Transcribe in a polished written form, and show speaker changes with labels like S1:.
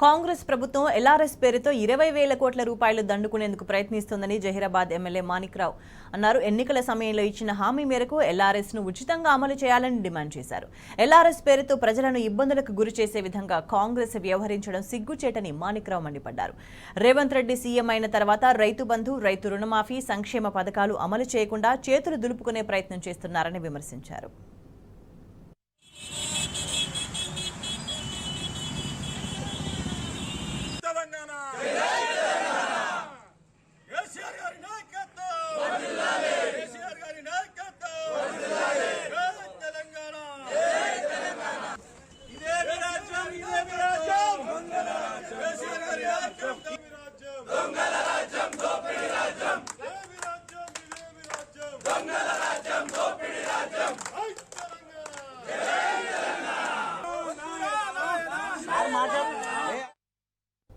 S1: కాంగ్రెస్ ప్రభుత్వం ఎల్ఆర్ఎస్ పేరుతో 20,000 కోట్ల రూపాయలు దండుకునేందుకు ప్రయత్నిస్తోందని జహీరాబాద్ ఎమ్మెల్యే మాణిక్రావు అన్నారు. ఎన్నికల సమయంలో ఇచ్చిన హామీ మేరకు ఎల్ఆర్ఎస్ ను ఉచితంగా అమలు చేయాలని డిమాండ్ చేశారు. ఎల్ఆర్ఎస్ పేరుతో ప్రజలను ఇబ్బందులకు గురి చేసే విధంగా కాంగ్రెస్ వ్యవహరించడం సిగ్గుచేటని మాణిక్రావు మండిపడ్డారు. రేవంత్ రెడ్డి సీఎం అయిన తర్వాత రైతు బంధు, రైతు రుణమాఫీ, సంక్షేమ పథకాలు అమలు చేయకుండా చేతులు దులుపుకునే ప్రయత్నం చేస్తున్నారని విమర్శించారు.